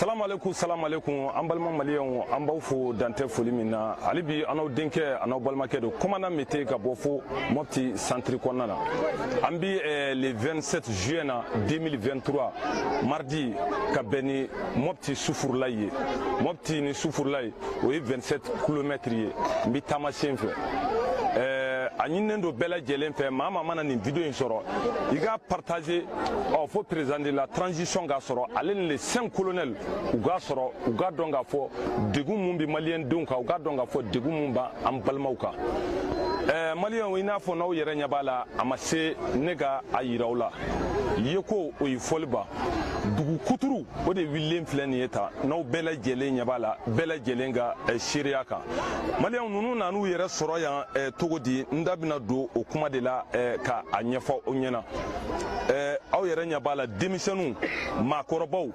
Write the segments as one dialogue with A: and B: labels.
A: Salam alaikum an balma maliyɛnw an b'aw fo dantɛ foli min na hali bi an n'aw denkɛ an n'aw balimakɛ don commandant Mete ka bɔ fo Mopti centre kɔnɔna na an bi le 27 juin na 2023 mardi ka bɛn ni Mopti Sufurulayi ye Mopti ni Sufurulayi o ye 27 km ye n bi taama sen fɛ a ɲininen don bɛɛ lajɛlen fɛ maa maa mana nin video in sɔrɔ i ka partager fo président de la transition k'a sɔrɔ ale ni les 5 colonels u k'a sɔrɔ u k'a dɔn k'a fɔ degun mun bi maliyɛn denw kan u k'a dɔn k'a fɔ degun mun b'an balimaw kan maliyɛnw i n'a fɔ n'aw yɛrɛ ɲɛ b'a la a ma se ne ka a yira aw la ye ko o ye fɔli ban dugu kuturu o de wililen filɛ nin ye tan n'aw bɛɛ lajɛlen ɲɛ b'a la bɛɛ lajɛlen ka seereya kan maliyɛnw ninnu nan'u yɛrɛ sɔrɔ yan cogo di n da bɛna don o kuma de la ka a ɲɛfɔ aw ɲɛna aw yɛrɛ ɲɛ b'a la denmisɛnninw maakɔrɔbaw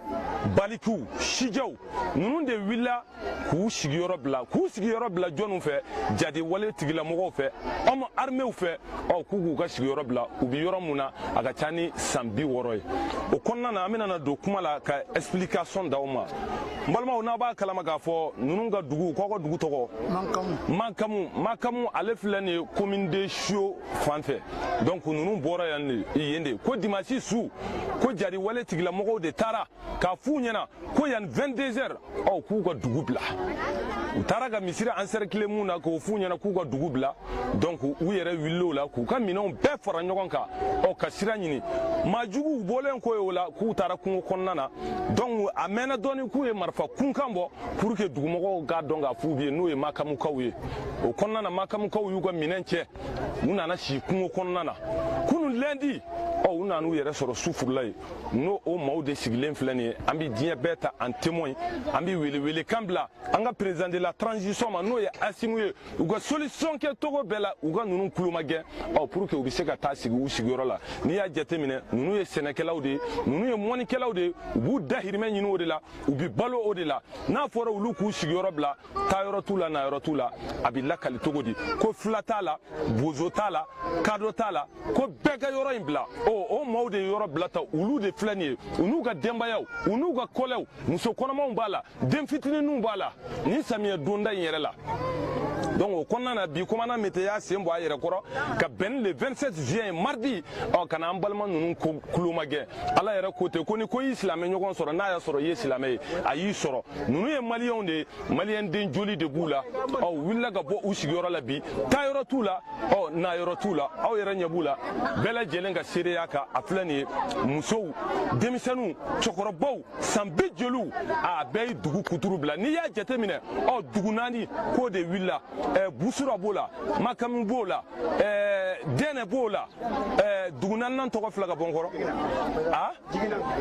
A: balikiw sijɛw ninnu de wulila k'u sigiyɔrɔ bila jɔnniw fɛ jadewale tigilamɔgɔw fɛ homme armés fɛ k'u ka sigiyɔrɔ bila u bɛ yɔrɔ mun na a ka ca ni san 60 ye o kɔnɔna na an bɛna don kuma la ka explication d'aw ma n balimaw n'a b'a kalama k'a fɔ ninnu ka dugu k'aw ka dugu tɔgɔ Makamu ale filɛ nin ye commune de Sio fan fɛ donc ninnu bɔra yen de ko dimanche su ko jadewale tigilamɔgɔw de taara k'a f'u ɲɛna ko yan 22 heures k'u ka dugu bila u taara ka misiri encercler mun na k'o f'u ɲɛna k'u ka dugu bila donc u yɛrɛ wulila o la k'u ka minɛnw bɛɛ fara ɲɔgɔn kan ka sira ɲini maajuguw bɔlen ko ye o la k'u taara kungo kɔnɔna na donc a mɛnna dɔɔni k'u ye marifa kunkan bɔ pour que dugumɔgɔw k'a dɔn k'a f'u ye n'o ye makamukaw ye o kɔnɔna na makamukaw y'u ka minɛn cɛ u nana si kungo kɔnɔna na kunun lundi u nan'u yɛrɛ sɔrɔ Sufurulayi n'o o maaw de sigilen filɛ nin ye an bɛ diɲɛ bɛɛ ta en témoin an bɛ wele kan bila an ka président de la transition ma n'o ye Asimu ye u ka solution kɛ cogo bɛɛ la u ka ninnu tulo ma gɛn pour que u bɛ se ka taa sigi u sigiyɔrɔ la n'i y'a jateminɛ ninnu ye sɛnɛkɛlaw de ye ninnu ye mɔnikɛlaw de ye u b'u dahirimɛ ɲini o de la u bɛ balo o de la n'a fɔra olu k'u sigiyɔrɔ bila taayɔrɔ t'u la nayɔrɔ t'u la a bɛ lakali cogo di ko fila t'a la bozo t'a la kadɔ t'a la ko bɛɛ ka yɔrɔ in bila o maaw de yɔrɔ bila ta olu de filɛ nin ye u n'u ka denbayaw u n'u ka kɔlɛw muso kɔnɔmaw b'a la den fitininw b'a la ni samiyɛ donda in yɛrɛ la donc o kɔnɔna na bi commandant Mete y'a sen bɔ a yɛrɛ kɔrɔ ka bɛn le 27 juin mardi ka na an balima ninnu kulo ma gɛn ala yɛrɛ ko ten ko ni ko y'i silamɛ ɲɔgɔn sɔrɔ n'a y'a sɔrɔ i ye silamɛ ye a y'i sɔrɔ ninnu ye maliyɛnw de ye maliyɛn den joli de b'u la wulila ka bɔ u sigiyɔrɔ la bi taayɔrɔ t'u la nayɔrɔ t'u la aw yɛrɛ ɲɛ b'u la bɛɛ lajɛlen ka seereya kan a filɛ nin ye musow denmisɛnninw cɛkɔrɔbaw san bi joliw a bɛɛ ye dugu kuturu bila n'i y'a jateminɛ dugu naani k'o de wulila Busura b'o la Makamu b'o la Dɛnɛ b'o la dugu naaninan tɔgɔ filɛ ka bɔ n kɔrɔ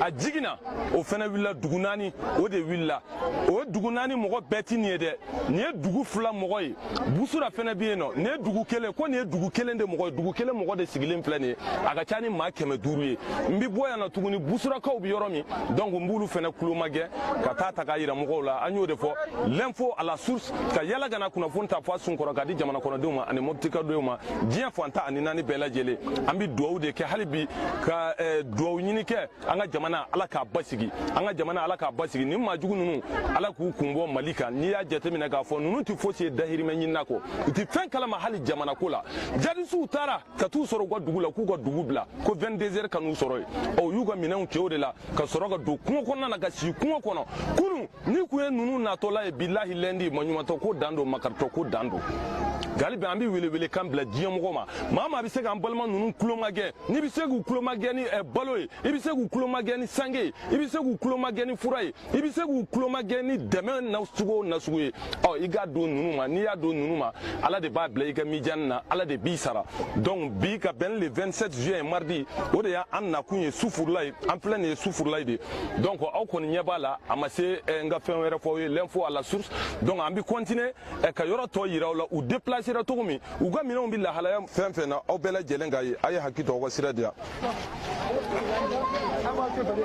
A: a Jigina o fana wulila dugu naani o de wulila o dugu naani mɔgɔ bɛɛ ti nin ye dɛ nin ye dugu fila mɔgɔ ye Busura fana bɛ yen nɔ nin ye dugu kelen ko nin ye dugu kelen de mɔgɔ ye dugu kelen mɔgɔ de sigilen filɛ nin ye a ka ca ni maa 500 ye n bɛ bɔ yan na tuguni Busurakaw bɛ yɔrɔ min donc n b'olu fana kulo ma gɛn ka taa k'a yira mɔgɔw la an y'o de fɔ l'info à la source ka yala ka na kunnafoni ta fɔ a sun kɔrɔ k'a di jamana kɔnɔdenw ma ani mɔbitikadenw ma diɲɛ fantan ani naani bɛɛ lajɛlen an bɛ dugawu de kɛ hali bi ka dugawu ɲini kɛ an ka jamana ala k'a basigi an ka jamana ala k'a basigi nin maajugu ninnu ala k'u kun bɔ Mali kan n'i y'a jateminɛ k'a fɔ ninnu tɛ fosi ye dahirimɛ ɲinina kɔ u tɛ fɛn kalama hali jamana ko la jadisuw taara ka t'u sɔrɔ u ka dugu la k'u ka dugu bila ko 22 heures ka n'u sɔrɔ yen u y'u ka minɛnw cɛ o de la ka sɔrɔ ka don kungo kɔnɔna na ka sigi kungo kɔnɔ kunun ni kun ye ninnu natɔla ye bilahi lundi maɲumantɔ ko dan don makaritɔ ko dan don Galibi an bɛ wele kan bila diɲɛ mɔgɔ ma maa maa bɛ se k'an balima ninnu kulo ma gɛn n'i bɛ se k'u kulo ma gɛn ni balo ye i bɛ se k'u kulo ma gɛn ni sange ye i bɛ se k'u kulo ma gɛn ni fura ye i bɛ se k'u kulo ma gɛn ni dɛmɛ nasugu o nasugu ye i k'a don ninnu ma n'i y'a don ninnu ma ala de b'a bila i ka mijaani na ala de b'i sara donc bi ka bɛn le 27 juin mardi o de y'an nakun ye Sufurulayi an filɛ nin ye Sufurulayi de donc aw kɔni ɲɛ b'a la a ma se n ka fɛn wɛrɛ fɔ aw ye l'info à la source donc an bɛ continuer ka yɔrɔ tɔ yira aw la u déplacer cogo min u ka minɛnw bɛ lahalaya fɛn fɛn na aw bɛɛ lajɛlen k'a ye a ye hakili to aw ka sira di yan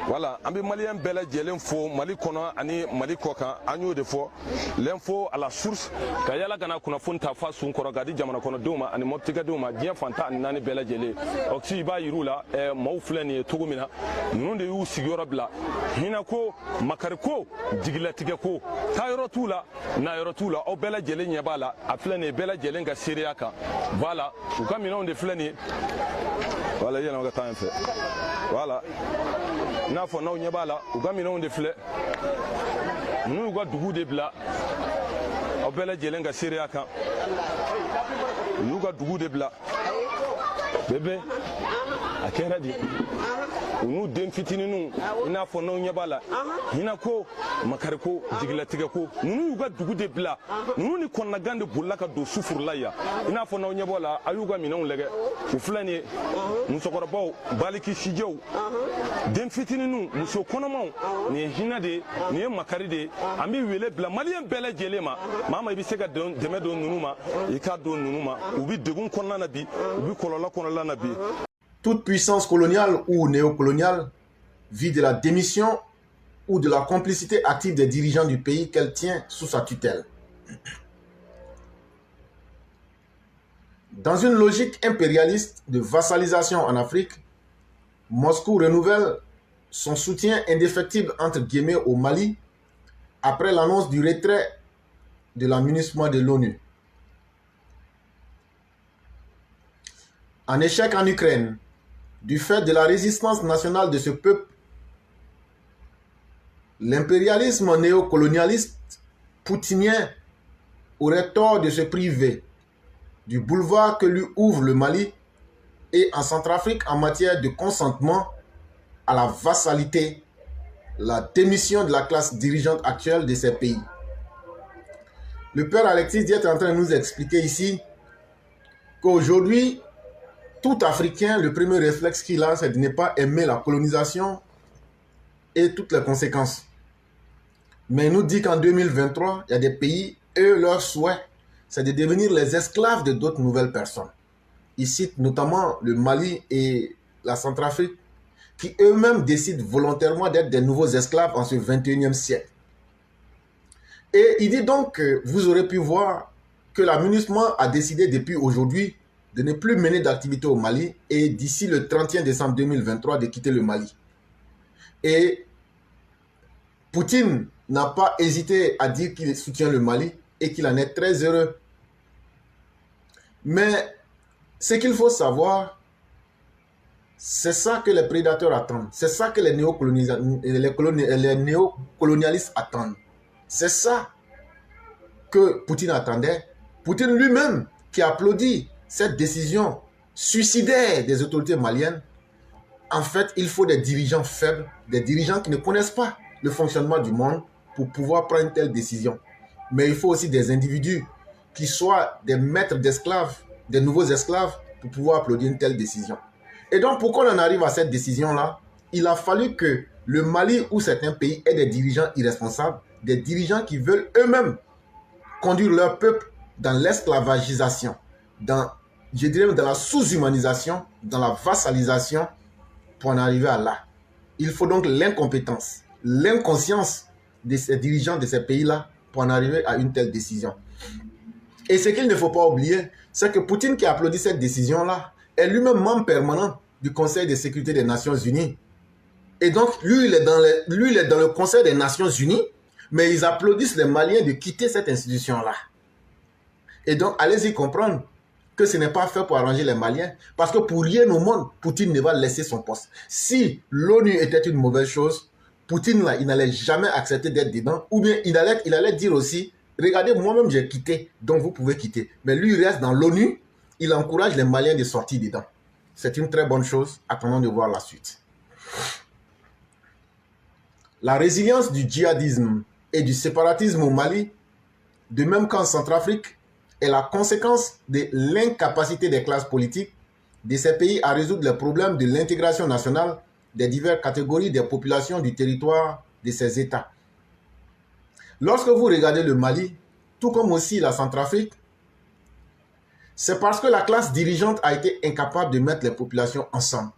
A: Voilà, an bɛ maliyɛn bɛɛ lajɛlen fo Mali kɔnɔ ani Mali kɔ kan an y'o de fɔ l'info à la source ka yala kana kunnafoni ta fa sun kɔrɔ k'a di jamana kɔnɔdenw ma ani mɔbitikɛdenw ma diɲɛ fantan ani naani bɛɛ lajɛlen oxy i b'a yir'u la maaw filɛ nin ye cogo min na ninnu de y'u sigiyɔrɔ bila hinɛko makariko jigilatigɛko taayɔrɔ t'u la nayɔrɔ t'u la aw bɛɛ lajɛlen ɲɛ b'a la a filɛ nin ye bɛɛ lajɛlen ka seereya kan voilà u ka minɛnw de filɛ nin ye voilà yɛlɛma ka taa yen fɛ voilà n'a fɔ n'aw ɲɛ b'a la u ka minɛnw de filɛ ninnu y'u ka dugu de bila aw bɛɛ lajɛlen ka seereya kan u y'u ka dugu de bila bɛbɛ a kɛra de u n'u den fitininw i n'a fɔ n'aw ɲɛ b'a la hinɛko makariko jigilatigɛko ninnu y'u ka dugu de bila ninnu ni kɔnɔnagan de bolila ka don sufurula yan i n'a fɔ n'aw ɲɛ b'a la a y'u ka minɛnw lajɛ u filɛ nin ye musokɔrɔbaw baliki sijɛw den fitininw muso kɔnɔmaw nin ye hinɛ de ye nin ye makari de ye an bɛ wele bila maliyɛn bɛɛ lajɛlen ma maa ma i bɛ se ka dɛmɛ don ninnu ma i k'a don ninnu ma u bɛ degun kɔnɔna na bi u bɛ kɔlɔlɔ kɔnɔna na bi.
B: Toute puissance coloniale ou néocoloniale vit de la démission ou de la complicité active des dirigeants du pays qu'elle tient sous sa tutelle. Dans une logique impérialiste de vassalisation en Afrique, Moscou renouvelle son soutien indéfectible entre guillemets au Mali après l'annonce du retrait de la MINUSMA de l'ONU. En échec en Ukraine, du fait de la résistance nationale de ce peuple, l'impérialisme néocolonialiste poutinien aurait tort de se priver du boulevard que lui ouvre le Mali et en Centrafrique en matière de consentement à la vassalité, la démission de la classe dirigeante actuelle de ces pays. Le père Alexis Diet est en train de nous expliquer ici qu'aujourd'hui, tout Africain, le premier réflexe qu'il a, c'est de ne pas aimer la colonisation et toutes les conséquences. Mais il nous dit qu'en 2023, il y a des pays, eux, leur souhait, c'est de devenir les esclaves de d'autres nouvelles personnes. Il cite notamment le Mali et la Centrafrique, qui eux-mêmes décident volontairement d'être des nouveaux esclaves en ce 21e siècle. Et il dit donc que vous aurez pu voir que la MINUSMA a décidé depuis aujourd'hui de ne plus mener d'activité au Mali et d'ici le 31 décembre 2023 de quitter le Mali. Et Poutine n'a pas hésité à dire qu'il soutient le Mali et qu'il en est très heureux. Mais ce qu'il faut savoir, c'est ça que les prédateurs attendent. C'est ça que les néocolonialistes attendent. C'est ça que Poutine attendait. Poutine lui-même qui applaudit cette décision suicidaire des autorités maliennes. En fait, il faut des dirigeants faibles, des dirigeants qui ne connaissent pas le fonctionnement du monde pour pouvoir prendre une telle décision. Mais il faut aussi des individus qui soient des maîtres d'esclaves, des nouveaux esclaves, pour pouvoir applaudir une telle décision. Et donc, pour qu'on en arrive à cette décision-là, il a fallu que le Mali ou certains pays aient des dirigeants irresponsables, des dirigeants qui veulent eux-mêmes conduire leur peuple dans l'esclavagisation, je dirais dans la sous-humanisation, dans la vassalisation, pour en arriver à là. Il faut donc l'incompétence, l'inconscience de ces dirigeants de ces pays-là pour en arriver à une telle décision. Et ce qu'il ne faut pas oublier, c'est que Poutine qui applaudit cette décision-là est lui-même membre permanent du Conseil de sécurité des Nations Unies. Et donc, lui, il est dans le Conseil des Nations Unies, mais ils applaudissent les Maliens de quitter cette institution-là. Et donc, allez-y comprendre que ce n'est pas fait pour arranger les Maliens, parce que pour rien au monde, Poutine ne va laisser son poste. Si l'ONU était une mauvaise chose, Poutine, là, il n'allait jamais accepter d'être dedans, ou bien il allait dire aussi, regardez, moi-même j'ai quitté, donc vous pouvez quitter. Mais lui, il reste dans l'ONU, il encourage les Maliens de sortir dedans. C'est une très bonne chose, attendons de voir la suite. La résilience du djihadisme et du séparatisme au Mali, de même qu'en Centrafrique, est la conséquence de l'incapacité des classes politiques de ces pays à résoudre les problèmes de l'intégration nationale des diverses catégories des populations du territoire de ces États. Lorsque vous regardez le Mali, tout comme aussi la Centrafrique, c'est parce que la classe dirigeante a été incapable de mettre les populations ensemble.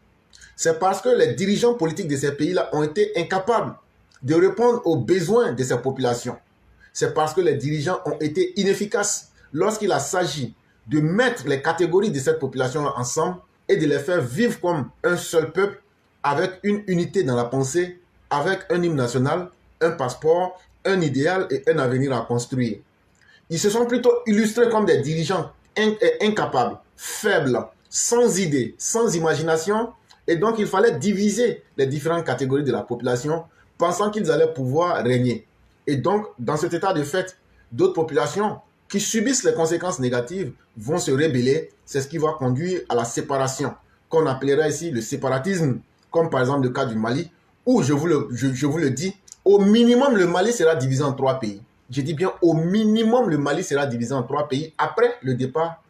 B: C'est parce que les dirigeants politiques de ces pays-là ont été incapables de répondre aux besoins de ces populations. C'est parce que les dirigeants ont été inefficaces lorsqu'il a s'agit de mettre les catégories de cette population ensemble et de les faire vivre comme un seul peuple avec une unité dans la pensée, avec un hymne national, un passeport, un idéal et un avenir à construire. Ils se sont plutôt illustrés comme des dirigeants incapables, faibles, sans idées, sans imagination, et donc il fallait diviser les différentes catégories de la population, pensant qu'ils allaient pouvoir régner. Et donc, dans cet état de fait, d'autres populations qui subissent les conséquences négatives vont se rebeller. C'est ce qui va conduire à la séparation, qu'on appellerait ici le séparatisme, comme par exemple le cas du Mali, où, je vous le dis, au minimum, le Mali sera divisé en 3 pays. Je dis bien, au minimum, le Mali sera divisé en 3 pays après le départ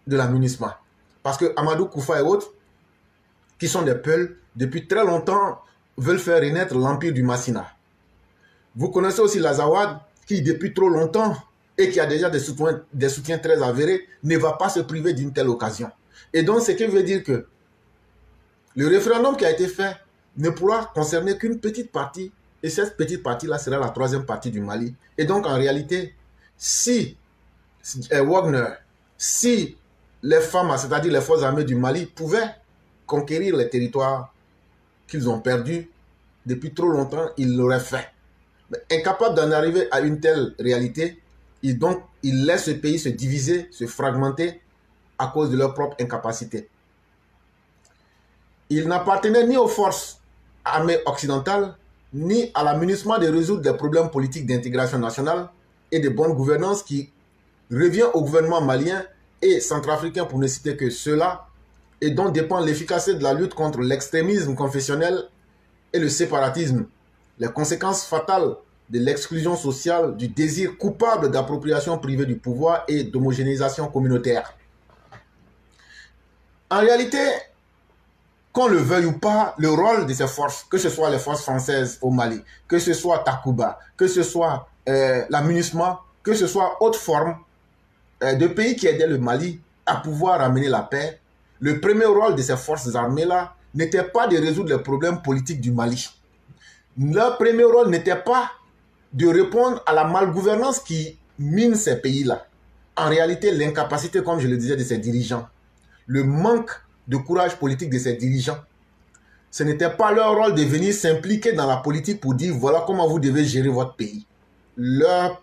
B: de la MINUSMA. Parce que Amadou Koufa et autres, qui sont des Peuls, depuis très longtemps, veulent faire renaître l'empire du Massina. Vous connaissez aussi l'Azawad, qui depuis trop longtemps, et qui a déjà des soutiens très avérés, ne va pas se priver d'une telle occasion. Et donc, ce qui veut dire que le référendum qui a été fait ne pourra concerner qu'une petite partie, et cette petite partie-là sera la 3e partie du Mali. Et donc, en réalité, si Wagner, si les femmes, c'est-à-dire les forces armées du Mali, pouvaient conquérir les territoires qu'ils ont perdus depuis trop longtemps, ils l'auraient fait. Mais incapables d'en arriver à une telle réalité, ils laissent ce pays se diviser, se fragmenter à cause de leur propre incapacité. Ils n'appartenaient ni aux forces armées occidentales, ni à la MINUSMA de résoudre des problèmes politiques d'intégration nationale et de bonne gouvernance qui revient au gouvernement malien et centrafricain, pour ne citer que ceux-là, et dont dépend l'efficacité de la lutte contre l'extrémisme confessionnel et le séparatisme, les conséquences fatales de l'exclusion sociale, du désir coupable d'appropriation privée du pouvoir et d'homogénéisation communautaire. En réalité, qu'on le veuille ou pas, le rôle de ces forces, que ce soit les forces françaises au Mali, que ce soit Takuba, que ce soit la MINUSMA, que ce soit autre forme de pays qui aidaient le Mali à pouvoir amener la paix, le premier rôle de ces forces armées-là n'était pas de résoudre les problèmes politiques du Mali. Leur premier rôle n'était pas de répondre à la malgouvernance qui mine ces pays-là. En réalité, l'incapacité, comme je le disais, de ces dirigeants, le manque de courage politique de ces dirigeants, ce n'était pas leur rôle de venir s'impliquer dans la politique pour dire voilà comment vous devez gérer votre pays. Leur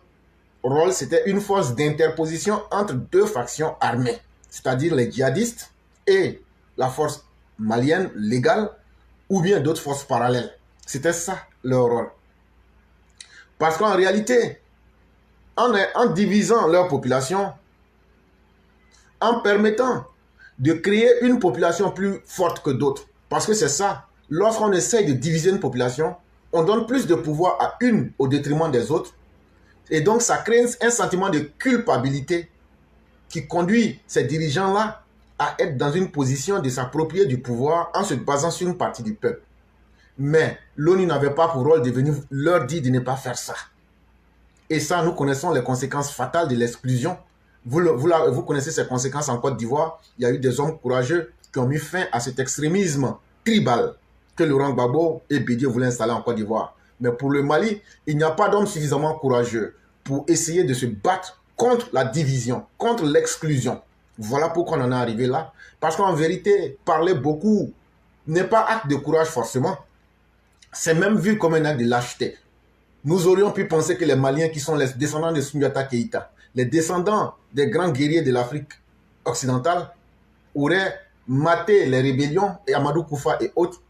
B: rôle, c'était une force d'interposition entre 2 factions armées, c'est-à-dire les djihadistes et la force malienne légale ou bien d'autres forces parallèles. C'était ça leur rôle. Parce qu'en réalité, en divisant leur population, en permettant de créer une population plus forte que d'autres, parce que c'est ça, lorsqu'on essaye de diviser une population, on donne plus de pouvoir à une au détriment des autres, et donc ça crée un sentiment de culpabilité qui conduit ces dirigeants-là à être dans une position de s'approprier du pouvoir en se basant sur une partie du peuple. Mais l'ONU n'avait pas pour rôle de venir leur dire de ne pas faire ça. Et ça, nous connaissons les conséquences fatales de l'exclusion. Vous connaissez ces conséquences en Côte d'Ivoire. Il y a eu des hommes courageux qui ont mis fin à cet extrémisme tribal que Laurent Gbagbo et Bédié voulaient installer en Côte d'Ivoire. Mais pour le Mali, il n'y a pas d'hommes suffisamment courageux pour essayer de se battre contre la division, contre l'exclusion. Voilà pourquoi on en est arrivé là. Parce qu'en vérité, parler beaucoup n'est pas acte de courage forcément. C'est même vu comme un acte de lâcheté. Nous aurions pu penser que les Maliens qui sont les descendants de Soundiata Keïta, les descendants des grands guerriers de l'Afrique occidentale, auraient maté les rébellions et Amadou Koufa et autres.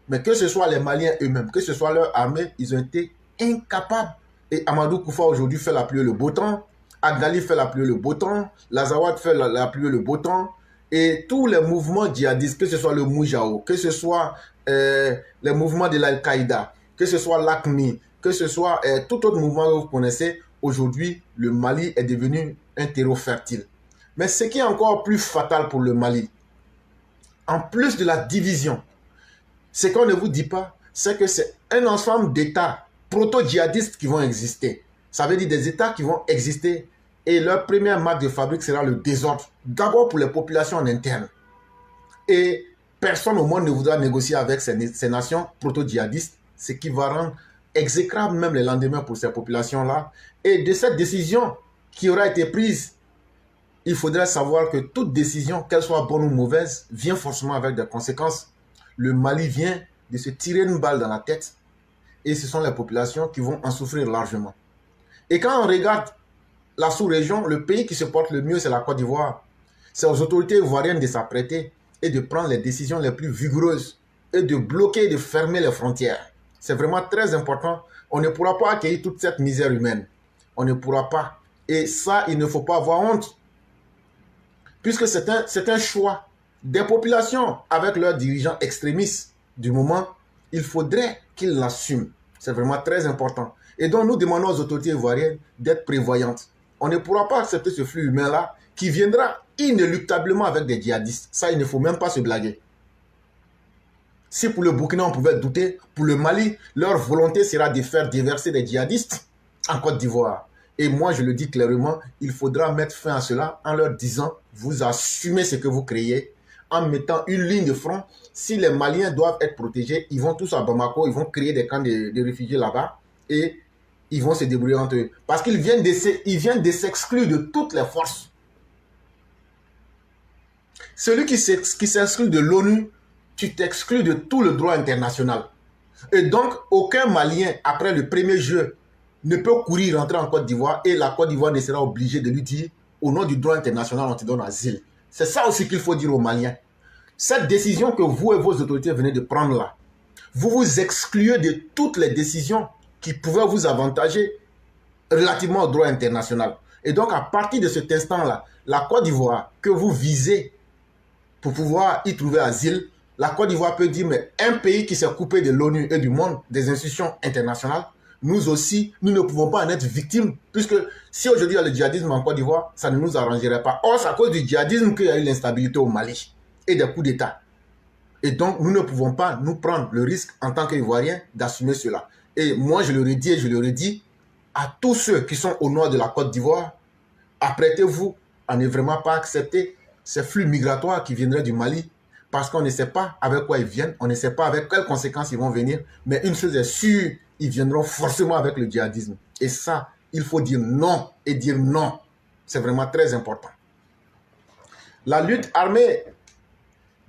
B: Mais que ce soit les Maliens eux-mêmes, que ce soit leur armée, ils ont été incapables. Et Amadou Koufa aujourd'hui fait la pluie et le beau temps. Agali fait la pluie et le beau temps. L'Azawad fait la pluie et le beau temps. Et tous les mouvements djihadistes, que ce soit le Moujao, que ce soit les mouvements de l'Al-Qaïda, que ce soit l'AQMI, que ce soit tout autre mouvement que vous connaissez, aujourd'hui, le Mali est devenu un terreau fertile. Mais ce qui est encore plus fatal pour le Mali, en plus de la division, ce qu'on ne vous dit pas, c'est que c'est un ensemble d'États proto-djihadistes qui vont exister. Ça veut dire des États qui vont exister et leur première marque de fabrique sera le désordre. D'abord pour les populations en interne. Et personne au monde ne voudra négocier avec ces nations proto-djihadistes, ce qui va rendre exécrable même les lendemains pour ces populations-là. Et de cette décision qui aura été prise, il faudrait savoir que toute décision, qu'elle soit bonne ou mauvaise, vient forcément avec des conséquences. Le Mali vient de se tirer une balle dans la tête et ce sont les populations qui vont en souffrir largement. Et quand on regarde la sous-région, le pays qui se porte le mieux, c'est la Côte d'Ivoire. C'est aux autorités ivoiriennes de s'apprêter et de prendre les décisions les plus vigoureuses et de bloquer, de fermer les frontières. C'est vraiment très important. On ne pourra pas accueillir toute cette misère humaine. On ne pourra pas. Et ça, il ne faut pas avoir honte. Puisque c'est un choix des populations avec leurs dirigeants extrémistes du moment, il faudrait qu'ils l'assument. C'est vraiment très important. Et donc, nous demandons aux autorités ivoiriennes d'être prévoyantes. On ne pourra pas accepter ce flux humain-là qui viendra inéluctablement avec des djihadistes. Ça, il ne faut même pas se blaguer. Si pour le Burkina, on pouvait douter, pour le Mali, leur volonté sera de faire déverser des djihadistes en Côte d'Ivoire. Et moi, je le dis clairement, il faudra mettre fin à cela en leur disant, vous assumez ce que vous créez, en mettant une ligne de front. Si les Maliens doivent être protégés, ils vont tous à Bamako, ils vont créer des camps de réfugiés là-bas et ils vont se débrouiller entre eux. Parce qu'ils viennent de s'exclure de toutes les forces. Celui qui s'exclut de l'ONU, tu t'exclus de tout le droit international. Et donc, aucun Malien, après le 1er juin, ne peut courir rentrer en Côte d'Ivoire et la Côte d'Ivoire ne sera obligée de lui dire, au nom du droit international, on te donne asile. C'est ça aussi qu'il faut dire aux Maliens. Cette décision que vous et vos autorités venez de prendre là, vous vous excluez de toutes les décisions qui pouvaient vous avantager relativement au droit international. Et donc, à partir de cet instant-là, la Côte d'Ivoire que vous visez pour pouvoir y trouver asile, la Côte d'Ivoire peut dire, mais un pays qui s'est coupé de l'ONU et du monde, des institutions internationales, nous aussi, nous ne pouvons pas en être victimes, puisque si aujourd'hui il y a le djihadisme en Côte d'Ivoire, ça ne nous arrangerait pas. Or, c'est à cause du djihadisme qu'il y a eu l'instabilité au Mali et des coups d'État. Et donc, nous ne pouvons pas nous prendre le risque en tant qu'Ivoiriens d'assumer cela. Et moi, je le redis et je le redis à tous ceux qui sont au nord de la Côte d'Ivoire, apprêtez-vous à ne vraiment pas accepter ces flux migratoires qui viendraient du Mali, parce qu'on ne sait pas avec quoi ils viennent, on ne sait pas avec quelles conséquences ils vont venir, mais une chose est sûre, ils viendront forcément avec le djihadisme. Et ça, il faut dire non et dire non. C'est vraiment très important. La lutte armée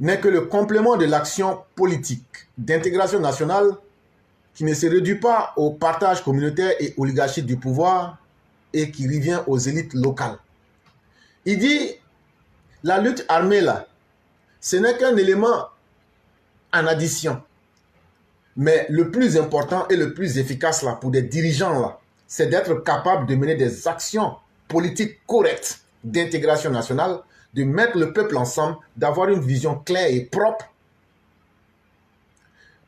B: n'est que le complément de l'action politique d'intégration nationale qui ne se réduit pas au partage communautaire et oligarchique du pouvoir et qui revient aux élites locales. Il dit, la lutte armée là, ce n'est qu'un élément en addition. Mais le plus important et le plus efficace là, pour des dirigeants, là, c'est d'être capable de mener des actions politiques correctes d'intégration nationale, de mettre le peuple ensemble, d'avoir une vision claire et propre,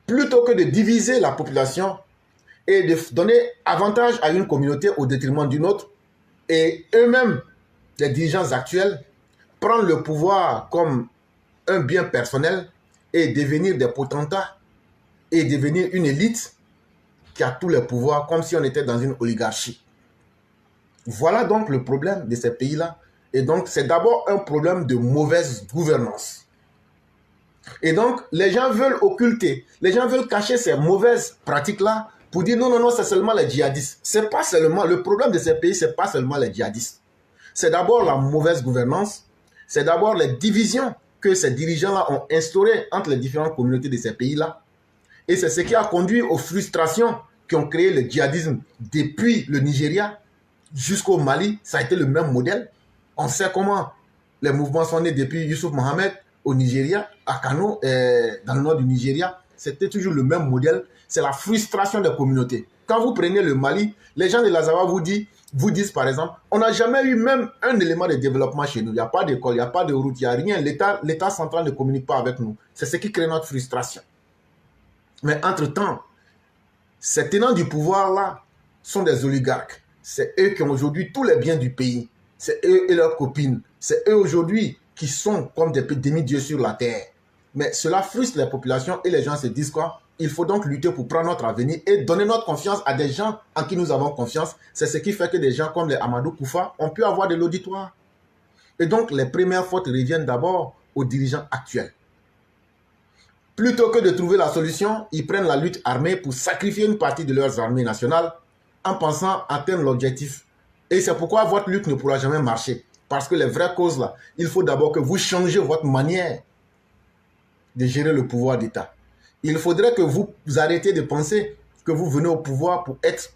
B: plutôt que de diviser la population et de donner avantage à une communauté au détriment d'une autre. Et eux-mêmes, les dirigeants actuels, prendre le pouvoir comme un bien personnel et devenir des potentats et devenir une élite qui a tous les pouvoirs comme si on était dans une oligarchie. Voilà donc le problème de ces pays-là. Et donc, c'est d'abord un problème de mauvaise gouvernance. Et donc, les gens veulent occulter, les gens veulent cacher ces mauvaises pratiques-là pour dire non, non, non, c'est seulement les djihadistes. C'est pas seulement, le problème de ces pays, c'est pas seulement les djihadistes. C'est d'abord la mauvaise gouvernance, c'est d'abord les divisions que ces dirigeants-là ont instaurées entre les différentes communautés de ces pays-là. Et c'est ce qui a conduit aux frustrations qui ont créé le djihadisme depuis le Nigeria jusqu'au Mali. Ça a été le même modèle. On sait comment les mouvements sont nés depuis Youssouf Mohamed au Nigeria, à Kano, dans le nord du Nigeria. C'était toujours le même modèle. C'est la frustration des communautés. Quand vous prenez le Mali, les gens de Lazawa vous disent par exemple, on n'a jamais eu même un élément de développement chez nous. Il n'y a pas d'école, il n'y a pas de route, il n'y a rien. L'État central ne communique pas avec nous. C'est ce qui crée notre frustration. Mais entre-temps, ces tenants du pouvoir-là sont des oligarques. C'est eux qui ont aujourd'hui tous les biens du pays. C'est eux et leurs copines. C'est eux aujourd'hui qui sont comme des demi-dieux sur la terre. Mais cela frustre les populations et les gens se disent quoi? Il faut donc lutter pour prendre notre avenir et donner notre confiance à des gens en qui nous avons confiance. C'est ce qui fait que des gens comme les Amadou Koufa ont pu avoir de l'auditoire. Et donc les premières fautes reviennent d'abord aux dirigeants actuels. Plutôt que de trouver la solution, ils prennent la lutte armée pour sacrifier une partie de leurs armées nationales en pensant atteindre l'objectif. Et c'est pourquoi votre lutte ne pourra jamais marcher. Parce que les vraies causes là, il faut d'abord que vous changez votre manière de gérer le pouvoir d'État. Il faudrait que vous arrêtiez de penser que vous venez au pouvoir pour être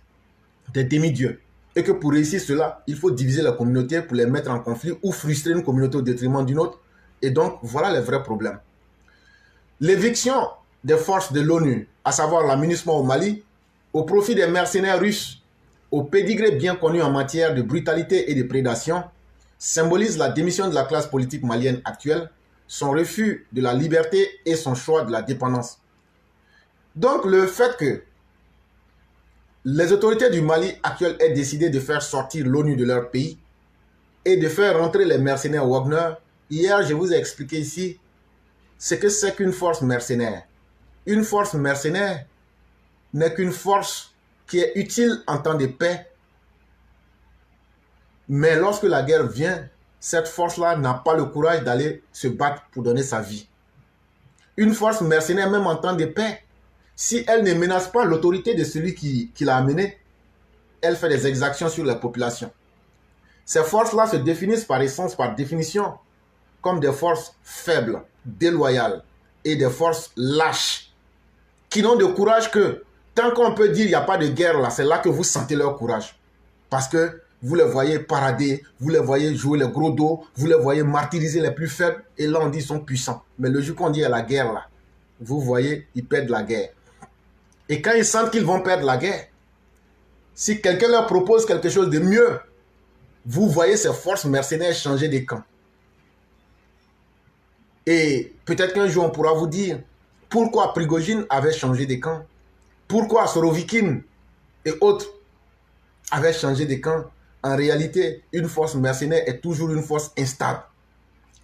B: des demi-dieux. Et que pour réussir cela, il faut diviser la communauté pour les mettre en conflit ou frustrer une communauté au détriment d'une autre. Et donc, voilà les vrais problèmes. L'éviction des forces de l'ONU, à savoir la MINUSMA au Mali, au profit des mercenaires russes, au pédigré bien connu en matière de brutalité et de prédation, symbolise la démission de la classe politique malienne actuelle, son refus de la liberté et son choix de la dépendance. Donc le fait que les autorités du Mali actuel aient décidé de faire sortir l'ONU de leur pays et de faire rentrer les mercenaires Wagner, hier je vous ai expliqué ici ce que c'est qu'une force mercenaire. Une force mercenaire n'est qu'une force qui est utile en temps de paix, mais lorsque la guerre vient, cette force-là n'a pas le courage d'aller se battre pour donner sa vie. Une force mercenaire, même en temps de paix, si elle ne menace pas l'autorité de celui qui l'a amenée, elle fait des exactions sur la population. Ces forces-là se définissent par essence, par définition, comme des forces faibles, déloyales et des forces lâches, qui n'ont de courage que, tant qu'on peut dire il n'y a pas de guerre là, c'est là que vous sentez leur courage. Parce que vous les voyez parader, vous les voyez jouer les gros dos, vous les voyez martyriser les plus faibles, et là on dit ils sont puissants. Mais le jour qu'on dit il y a la guerre là, vous voyez, ils perdent la guerre. Et quand ils sentent qu'ils vont perdre la guerre, si quelqu'un leur propose quelque chose de mieux, vous voyez ces forces mercenaires changer de camp. Et peut-être qu'un jour on pourra vous dire pourquoi Prigojine avait changé de camp, pourquoi Sorovikin et autres avaient changé de camp. En réalité, une force mercenaire est toujours une force instable,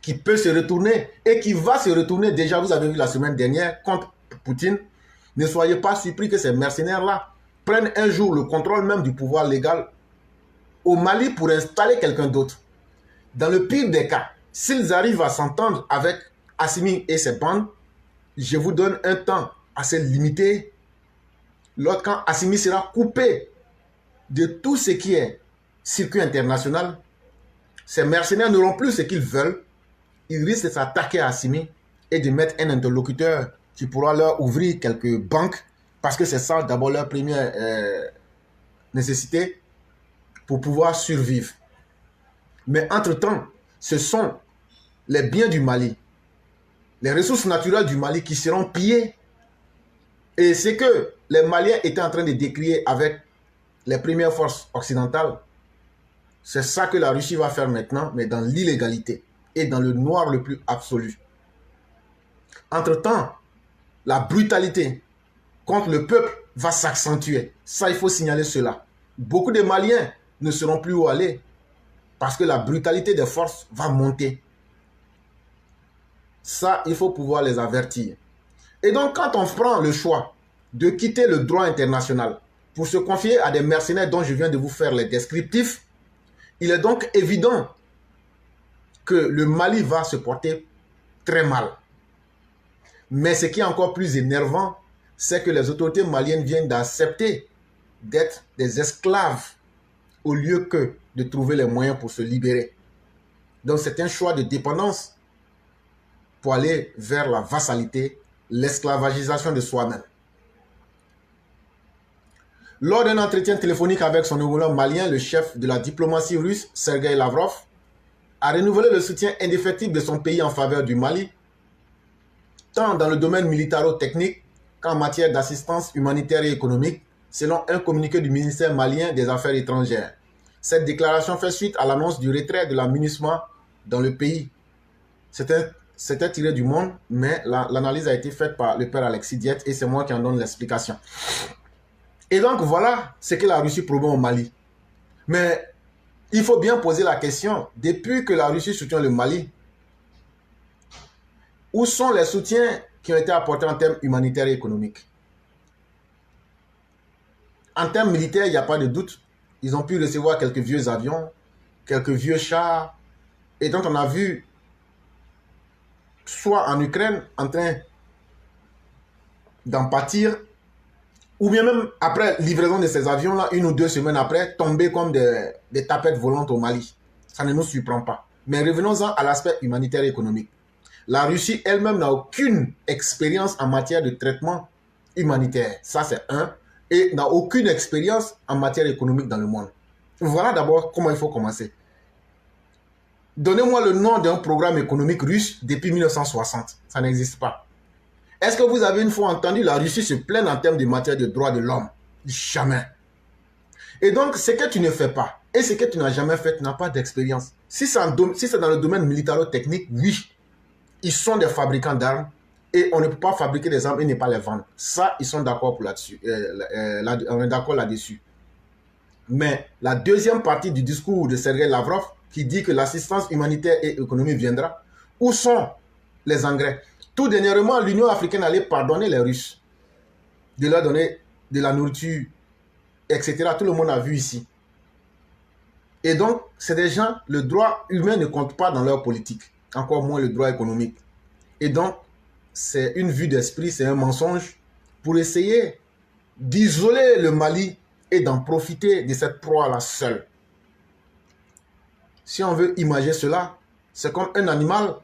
B: qui peut se retourner et qui va se retourner. Déjà, vous avez vu la semaine dernière contre Poutine. Ne soyez pas surpris que ces mercenaires-là prennent un jour le contrôle même du pouvoir légal au Mali pour installer quelqu'un d'autre. Dans le pire des cas, s'ils arrivent à s'entendre avec Assimi et ses bandes, je vous donne un temps assez limité. L'autre, quand Assimi sera coupé de tout ce qui est circuit international, ces mercenaires n'auront plus ce qu'ils veulent. Ils risquent de s'attaquer à Assimi et de mettre un interlocuteur qui pourra leur ouvrir quelques banques, parce que c'est ça d'abord leur première nécessité pour pouvoir survivre. Mais entre-temps, ce sont les biens du Mali, les ressources naturelles du Mali qui seront pillées. Et c'est que les Maliens étaient en train de décrier avec les premières forces occidentales. C'est ça que la Russie va faire maintenant, mais dans l'illégalité et dans le noir le plus absolu. Entre-temps, la brutalité contre le peuple va s'accentuer. Ça, il faut signaler cela. Beaucoup de Maliens ne seront plus où aller parce que la brutalité des forces va monter. Ça, il faut pouvoir les avertir. Et donc, quand on prend le choix de quitter le droit international pour se confier à des mercenaires dont je viens de vous faire les descriptifs, il est donc évident que le Mali va se porter très mal. Mais ce qui est encore plus énervant, c'est que les autorités maliennes viennent d'accepter d'être des esclaves au lieu que de trouver les moyens pour se libérer. Donc c'est un choix de dépendance pour aller vers la vassalité, l'esclavagisation de soi-même. Lors d'un entretien téléphonique avec son homologue malien, le chef de la diplomatie russe, Sergei Lavrov, a renouvelé le soutien indéfectible de son pays en faveur du Mali, tant dans le domaine militaro-technique qu'en matière d'assistance humanitaire et économique, selon un communiqué du ministère malien des Affaires étrangères. Cette déclaration fait suite à l'annonce du retrait de la MINUSMA dans le pays. C'était tiré du Monde, mais l'analyse a été faite par le père Alexis Diet et c'est moi qui en donne l'explication. Et donc voilà ce que la Russie promeut au Mali. Mais il faut bien poser la question, depuis que la Russie soutient le Mali, où sont les soutiens qui ont été apportés en termes humanitaires et économiques? En termes militaires, il n'y a pas de doute. Ils ont pu recevoir quelques vieux avions, quelques vieux chars. Et donc on a vu, soit en Ukraine, en train d'en pâtir, ou bien même après livraison de ces avions-là, 1 ou 2 semaines après, tomber comme des tapettes volantes au Mali. Ça ne nous surprend pas. Mais revenons-en à l'aspect humanitaire et économique. La Russie elle-même n'a aucune expérience en matière de traitement humanitaire. Ça, c'est un. Et n'a aucune expérience en matière économique dans le monde. Voilà d'abord comment il faut commencer. Donnez-moi le nom d'un programme économique russe depuis 1960. Ça n'existe pas. Est-ce que vous avez une fois entendu la Russie se plaindre en termes de matière de droits de l'homme? Jamais. Et donc, ce que tu ne fais pas et ce que tu n'as jamais fait, tu n'as pas d'expérience. Si c'est dans le domaine militaro-technique, oui, ils sont des fabricants d'armes et on ne peut pas fabriquer des armes et ne pas les vendre. Ça, ils sont d'accord là-dessus. On est d'accord là-dessus. Mais la deuxième partie du discours de Sergei Lavrov qui dit que l'assistance humanitaire et économique viendra, où sont les engrais? Tout dernièrement, l'Union africaine allait pardonner les Russes de leur donner de la nourriture, etc. Tout le monde a vu ici. Et donc, c'est des gens, le droit humain ne compte pas dans leur politique, encore moins le droit économique. Et donc, c'est une vue d'esprit, c'est un mensonge pour essayer d'isoler le Mali et d'en profiter de cette proie-là seule. Si on veut imager cela, c'est comme un animal,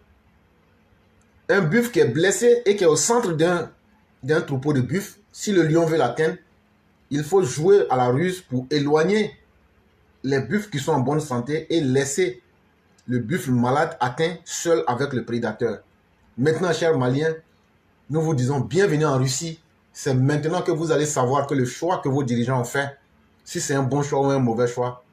B: un buffle qui est blessé et qui est au centre d'un troupeau de buffles. Si le lion veut l'atteindre, il faut jouer à la ruse pour éloigner les buffles qui sont en bonne santé et laisser le buffle malade atteint seul avec le prédateur. Maintenant, chers Maliens, nous vous disons bienvenue en Russie. C'est maintenant que vous allez savoir que le choix que vos dirigeants ont fait, si c'est un bon choix ou un mauvais choix,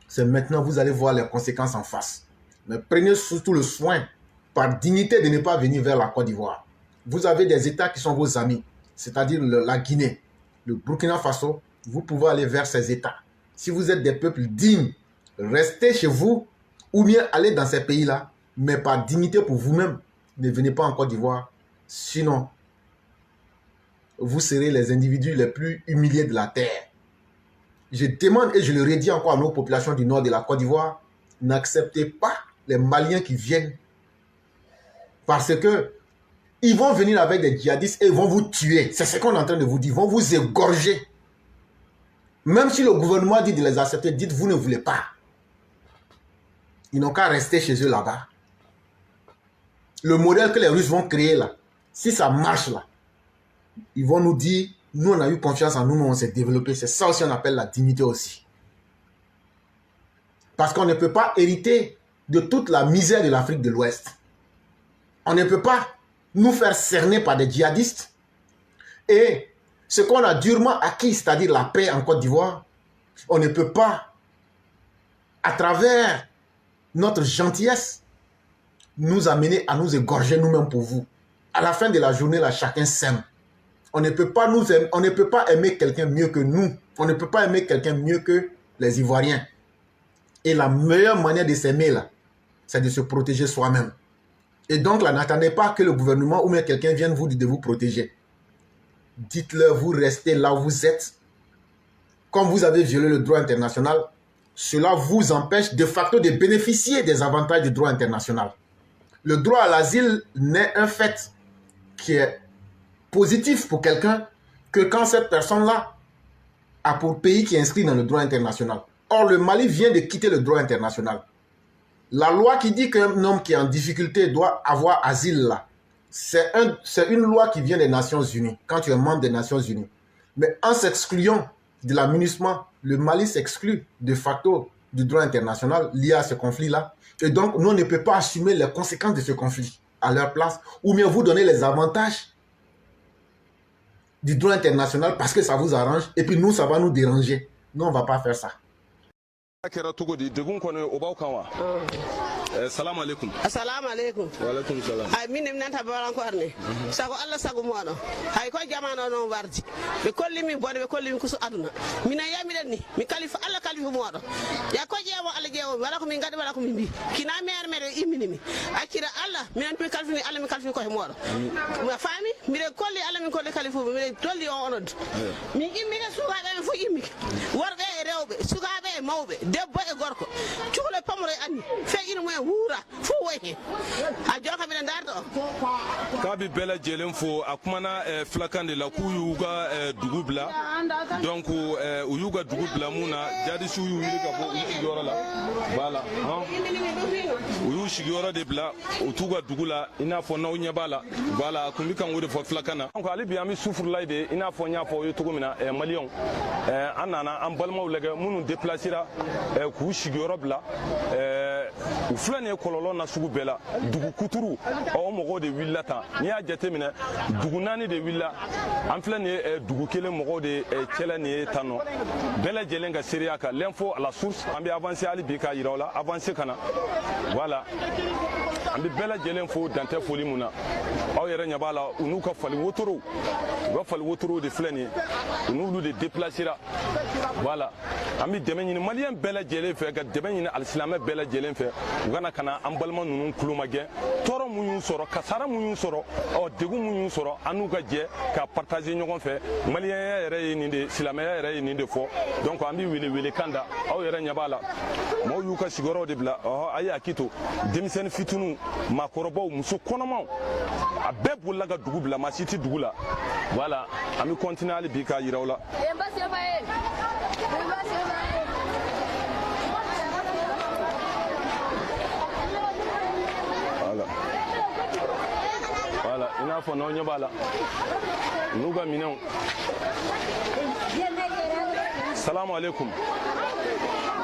B: c'est maintenant que vous allez voir les conséquences en face. Mais prenez surtout le soin, par dignité, de ne pas venir vers la Côte d'Ivoire. Vous avez des États qui sont vos amis, c'est-à-dire la Guinée, le Burkina Faso. Vous pouvez aller vers ces États. Si vous êtes des peuples dignes, restez chez vous ou bien allez dans ces pays-là, mais par dignité pour vous-même. Ne venez pas en Côte d'Ivoire, sinon vous serez les individus les plus humiliés de la terre. Je demande et je le redis encore à nos populations du nord de la Côte d'Ivoire, n'acceptez pas les Maliens qui viennent parce que ils vont venir avec des djihadistes et ils vont vous tuer. C'est ce qu'on est en train de vous dire. Ils vont vous égorger. Même si le gouvernement dit de les accepter, dites vous ne voulez pas. Ils n'ont qu'à rester chez eux là-bas. Le modèle que les Russes vont créer là, si ça marche là, ils vont nous dire, nous on a eu confiance en nous, nous on s'est développé. C'est ça aussi on appelle la dignité aussi. Parce qu'on ne peut pas hériter de toute la misère de l'Afrique de l'Ouest. On ne peut pas nous faire cerner par des djihadistes. Et ce qu'on a durement acquis, c'est-à-dire la paix en Côte d'Ivoire, on ne peut pas, à travers notre gentillesse, nous amener à nous égorger nous-mêmes pour vous. À la fin de la journée, là, chacun s'aime. On ne peut pas aimer quelqu'un mieux que nous. On ne peut pas aimer quelqu'un mieux que les Ivoiriens. Et la meilleure manière de s'aimer, là, c'est de se protéger soi-même. Et donc, là, n'attendez pas que le gouvernement ou même quelqu'un vienne vous dire de vous protéger. Dites-leur, vous restez là où vous êtes. Comme vous avez violé le droit international, cela vous empêche de facto de bénéficier des avantages du droit international. Le droit à l'asile n'est un fait qui est positif pour quelqu'un que quand cette personne-là a pour pays qui est inscrit dans le droit international. Or, le Mali vient de quitter le droit international. La loi qui dit qu'un homme qui est en difficulté doit avoir asile là, c'est une loi qui vient des Nations Unies, quand tu es membre des Nations Unies. Mais en s'excluant de l'amunissement, le Mali s'exclut de facto du droit international lié à ce conflit-là. Et donc, nous, on ne peut pas assumer les conséquences de ce conflit à leur place, ou bien vous donner les avantages du droit international parce que ça vous arrange, et puis nous, ça va nous déranger. Nous, on ne va pas faire ça.
A: Assalamu alaikum.
C: Assalamu alaikum.
A: Wa alaikum salam.
C: Ay minim nanta balan ko arne. Sago Allah sago modo. Hay ko jamano non wardi. Be kolli mi bode be kolli mi kusu aduna. Mina yami den ni mi kalifa Allah kalifa modo. Ya ko jewo Allah jewo wala ko mi ngadi wala ko mi bi. Kina mer mere imini mi. Akira Allah mi an mi kalifa ni Allah mi kalifa ko modo. Ma fami mi re kolli Allah mi kolli kalifa mi re tolli on onod. Mi immi ga suga be fu immi. Worbe e rewbe suga be mawbe debbo e gorko. Cukule pamore anni. Fe ina mo wura fu wayi a joka mi dardo
A: ka bɛ bɛɛ lajɛlen fo a kumana filakan de la k'u y'u ka dugu bila donc u y'u ka dugu bila mun na jadisiw y'u wuli ka bɔ u sigiyɔrɔ la voilà u y'u sigiyɔrɔ de bila u t'u ka dugu la i n'a fɔ n'aw ɲɛ b'a la voilà a kun bɛ kan o de fɔ filakan na donc hali bi an bɛ sufurulayi de i n'a fɔ n y'a fɔ aw ye cogo min na maliyɛnw an nana an balimaw lajɛ minnu déplacera k'u sigiyɔrɔ bila u filɛ nin ye kɔlɔlɔ na sugu bɛɛ la dugu kuturu o mɔgɔw de wulila tan n'i y'a jateminɛ dugu naani de wulila an filɛ nin ye dugu kelen mɔgɔw de cɛla nin ye tan nɔ bɛɛ lajɛlen ka seereya kan l'info à la source an bɛ avancer hali bi k'a yira aw la avancer ka na voilà an bɛ bɛɛ lajɛlen fo dantɛ foli mun na aw yɛrɛ ɲɛ b'a la u n'u ka fali wotorow u ka fali wotorow de filɛ nin ye u n'olu de déplacera voilà an bɛ dɛmɛ ɲini maliyɛn bɛɛ lajɛlen fɛ ka dɛmɛ ɲini alisilamɛ bɛɛ lajɛlen fɛ u kana ka na an balima ninnu tulo magɛn tɔɔrɔ mun y'u sɔrɔ kasara mun y'u sɔrɔ degun mun y'u sɔrɔ an n'u ka jɛ ka partager ɲɔgɔn fɛ maliyɛnya yɛrɛ ye nin de silamɛya yɛrɛ ye nin de fɔ donc an bɛ wele kan da aw yɛrɛ ɲɛ b'a la maaw y'u ka sigiyɔrɔw de bila a ye hakili to denmisɛnnin fitininw maakɔrɔbaw muso kɔnɔmaw a bɛɛ bolila ka dugu bila maa si tɛ dugu la voilà an bɛ continuer hali bi k'a yira aw la. Voilà, i n'a fɔ n'aw ɲɛ b'a la n'u ka minɛnw salamu aleykum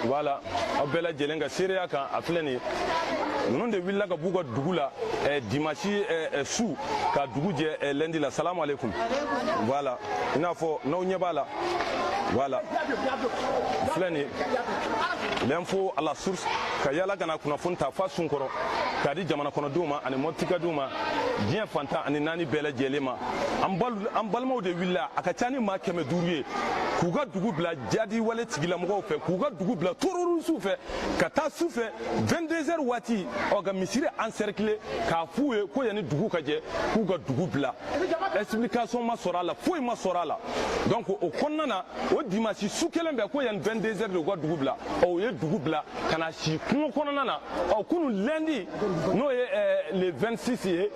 A: voilà aw bɛɛ lajɛlen ka seereya kan a filɛ nin ye ninnu de wulila ka b'u ka dugu la dimanche su ka dugu jɛ lundi la salamu aleykum voilà i n'a fɔ n'aw ɲɛ b'a la voilà filɛ nin ye l'info à la source ka yala kana kunnafoni ta fa sun kɔrɔ k'a di jamana kɔnɔdenw ma ani mɔbitikadenw ma diɲɛ fantan ani naani bɛɛ lajɛlen ma an balimaw de wulila a ka ca ni maa 500 ye k'u ka dugu bila jadi wale tigilamɔgɔw fɛ k'u ka dugu bila terroristes fɛ ka taa su fɛ 22h waati ka misiri encercler k'a f'u ye ko yanni dugu ka jɛ k'u ka dugu bila explication ma sɔrɔ a la foyi ma sɔrɔ a la donc o kɔnɔna na o dimanche su kelen bɛɛ ko yanni 22h de u ka dugu bila u ye dugu bila ka na si kungo kɔnɔna na kunu lundi n'o ye le 26 ye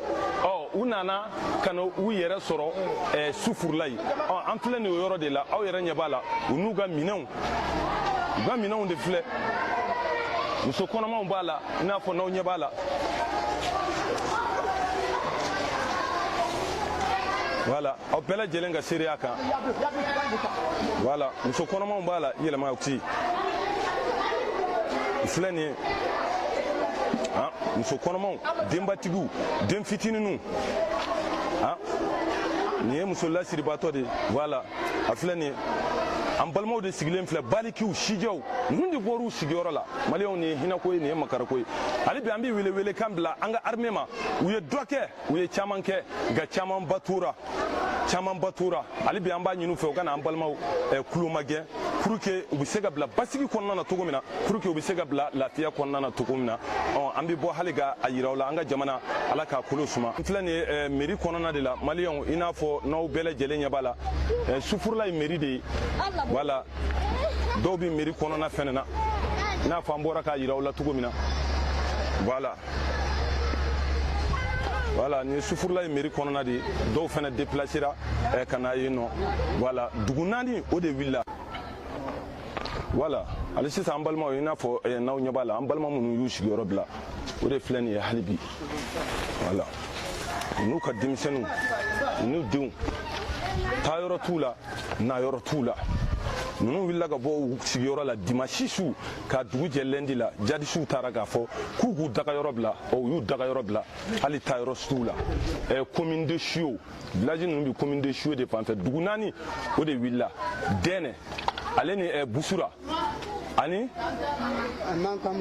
A: u nana ka na u yɛrɛ sɔrɔ sufurulayi an filɛ nin o yɔrɔ de la aw yɛrɛ ɲɛ b'a la u n'u ka minɛnw de filɛ muso kɔnɔmaw b'a la i n'a fɔ n'aw ɲɛ b'a la voilà aw bɛɛ lajɛlen ka seereya kan voilà muso kɔnɔmaw b'a la yɛlɛma ti filɛ nin ye muso kɔnɔmaw denbatigiw den fitininw nin ye muso lasiribatɔ de voilà a filɛ nin ye an balimaw de sigilen filɛ balikiw sijɛw ninnu de bɔr'u sigiyɔrɔ la maliyɛnw nin ye hinɛko ye nin ye makarako ye hali bi an bɛ wele kan bila an ka armée ma u ye dɔ kɛ u ye caman kɛ nka caman batura hali bi an b'a ɲini u fɛ u ka na an balimaw tulo magɛn pour que u bɛ se ka bila basigi kɔnɔna na cogo min na pour que u bɛ se ka bila lafiya kɔnɔna na cogo min na an bɛ bɔ hali ka a yira u la an ka jamana ala k'a kolo suma n filɛ nin ye mairie kɔnɔna de la maliyɛnw i n'a fɔ n'aw bɛɛ lajɛlen ɲɛ b'a la sufurula ye mairie de ye voilà dɔw bɛ mairie kɔnɔna fɛnɛ na i n'a fɔ an bɔra k'a yira u la cogo min na voilà nin sufurula ye mairie kɔnɔna de ye dɔw fɛnɛ déplacera ka na yen nɔ voilà dugu naani o de wulila voilà hali sisan an balimaw i n'a fɔ n'aw ɲɛ b'a la an balima minnu y'u sigiyɔrɔ bila o de filɛ nin ye hali bi voilà n'u ka denmisɛnninw n'u denw taa yɔrɔ t'u la na yɔrɔ t'u la ninnu wulila ka bɔ u sigiyɔrɔ la dimanche su ka dugu jɛ lundi la jadisiw taara k'a fɔ k'u k'u dagayɔrɔ bila u y'u dagayɔrɔ bila hali taa yɔrɔ t'u la commune de Chio village ninnu bɛ commune de Chio de fanfɛ dugu naani o de wulila Dɛnɛ ale ni Busura ani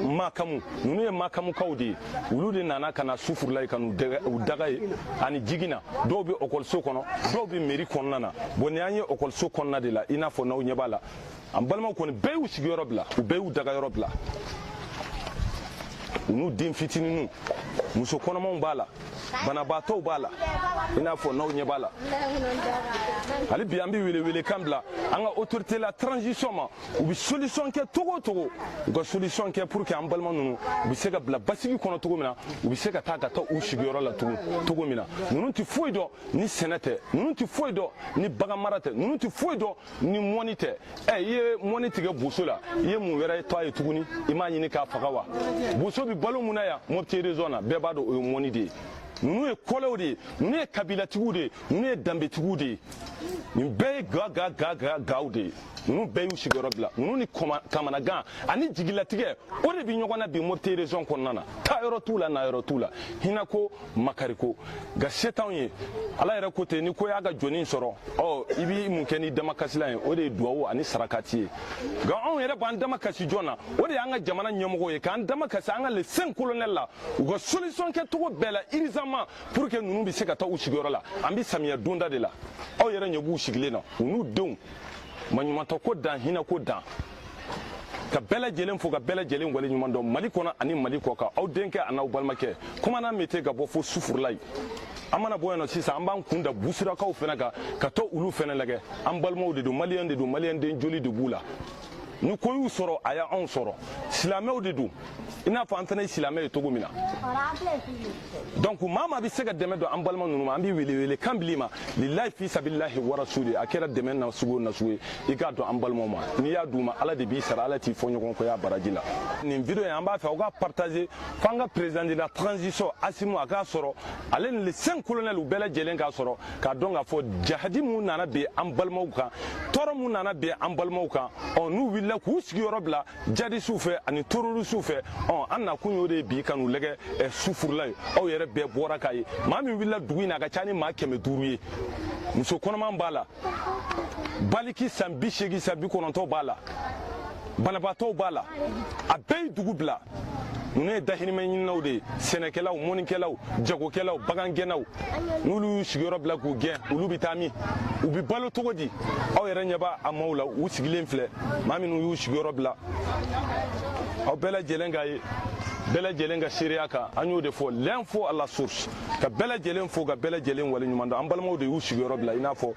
A: Makamu ninnu ye Makamukaw de ye olu de nana ka na sufurulayi ka n'u daga ye ani Jigina dɔw bɛ ɔkɔliso kɔnɔ dɔw bɛ mairie kɔnɔna na bon ni an ye ɔkɔliso kɔnɔna de la i n'a fɔ n'aw ɲɛ b'a la an balimaw kɔni bɛɛ y'u sigiyɔrɔ bila u bɛɛ y'u dagayɔrɔ bila u n'u den fitininw muso kɔnɔmaw b'a la banabaatɔw b'a la i n'a fɔ n'aw ɲɛ b'a la hali bi an bɛ wele kan bila an ka autorité la transition ma u bɛ solution kɛ cogo o cogo u ka solution kɛ pour que an balima ninnu u bɛ se ka bila basigi kɔnɔ cogo min na u bɛ se ka taa u sigiyɔrɔ la cogo min na ninnu tɛ foyi dɔn ni sɛnɛ tɛ ninnu tɛ foyi dɔn ni bagan mara tɛ ninnu tɛ foyi dɔn ni mɔni tɛ i ye mɔni tigɛ boso la i ye mun wɛrɛ to a ye tuguni i m'a ɲini k'a faga wa boso bɛ balo mun na yan Mopti région na bɛɛ b'a dɔn o ye mɔni de ye ninnu ye kɔlɛw de ye ninnu ye kabilatigiw de ye ninnu ye danbetigiw de ye nin bɛɛ ye gaw de ye ninnu bɛɛ y'u sigiyɔrɔ bila ninnu ni kamanagan ani jigilatigɛ o de bɛ ɲɔgɔn na bi Mopti région kɔnɔna na taa yɔrɔ t'u la na yɔrɔ t'u la hinako makariko nka se t'anw ye ala yɛrɛ ko ten ni ko y'a ka jɔnni sɔrɔ i b'i mun kɛ ni damakasila ye o de ye duwawu ani sarakati ye nka anw yɛrɛ b'an damakasi jɔn na o de y'an ka jamana ɲɛmɔgɔ ye k'an damakasi an ka le 5 colonel la u ka solution kɛ cogo bɛɛ la urgemment pour que ninnu bɛ se ka taa u sigiyɔrɔ la an bɛ samiya donda de la aw yɛrɛ ɲɛ b'u sigilen na u n'u denw maɲumantɔ ko dan hinɛ ko dan ka bɛɛ lajɛlen fo ka bɛɛ lajɛlen waleɲuman dɔn Mali kɔnɔ ani Mali kɔ kan aw denkɛ a n'aw balimakɛ commandant Mete ka bɔ fo Sufurulayi an mana bɔ yen nɔ sisan an b'an kun da Busirakaw fɛnɛ kan ka to olu fɛnɛ lajɛ an balimaw de don maliyɛn de don maliyɛn den joli de b'u la ni ko y'u sɔrɔ a y'anw sɔrɔ silamɛw de don i n'a fɔ an fɛnɛ ye silamɛ ye cogo min na donc maa maa bɛ se ka dɛmɛ don an balima ninnu ma an bɛ wele kan bil'i ma lillahi fi sabilillahi wa rasuli a kɛra dɛmɛ na sugu o na sugu ye i k'a dɔn an balimaw ma n'i y'a d'u ma ala de b'i sara ala t'i fɔ ɲɔgɔn kɔ y'a baraji la nin video in an b'a fɛ aw ka partager f'an ka président de la transition Asimu a k'a sɔrɔ ale ni les 5 colonels u bɛɛ lajɛlen k'a sɔrɔ k'a dɔn k'a fɔ jahadi mun nana bin an balimaw kan tɔɔrɔ mun nana bin an balimaw kan n'u wulila k'u sigiyɔrɔ bila jadisiw fɛ ani terrorisiw fɛ an nakun y'o de ye bi ka n'u lajɛ Sufurulayi aw yɛrɛ bɛɛ bɔra k'a ye maa min wulila dugu in na a ka ca ni maa 500 ye muso kɔnɔman b'a la baliki san 80 san 90 b'a la banabaatɔw b'a la a bɛɛ ye dugu bila ninnu ye dahirimɛ ɲininaw de ye sɛnɛkɛlaw mɔnikɛlaw jagokɛlaw bagangɛnnaw n'olu y'u sigiyɔrɔ bila k'u gɛn olu bɛ taa min u bɛ balo cogo di aw yɛrɛ ɲɛ b'a maaw la u sigilen filɛ maa minnu y'u sigiyɔrɔ bila aw bɛɛ lajɛlen k'a ye bɛɛ lajɛlen ka seereya kan an y'o de fɔ l'info à la source ka bɛɛ lajɛlen fo ka bɛɛ lajɛlen waleɲuman dɔn an balimaw de y'u sigiyɔrɔ bila i n'a fɔ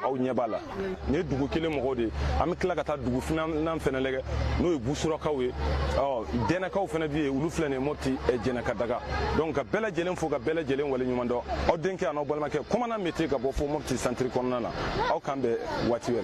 A: aw ɲɛ b'a la nin ye dugu kelen mɔgɔw de ye an bɛ tila ka taa dugu filanan fɛnɛ lajɛ n'o ye Busurakaw ye Dɛnɛkaw fɛnɛ bɛ yen olu filɛ nin ye Mopti Jɛnɛkadaga donc ka bɛɛ lajɛlen fo ka bɛɛ lajɛlen waleɲuman dɔn aw denkɛ a n'aw balimakɛ commandant Mete ka bɔ fo Mopti centre kɔnɔna na aw k'an bɛn waati wɛrɛ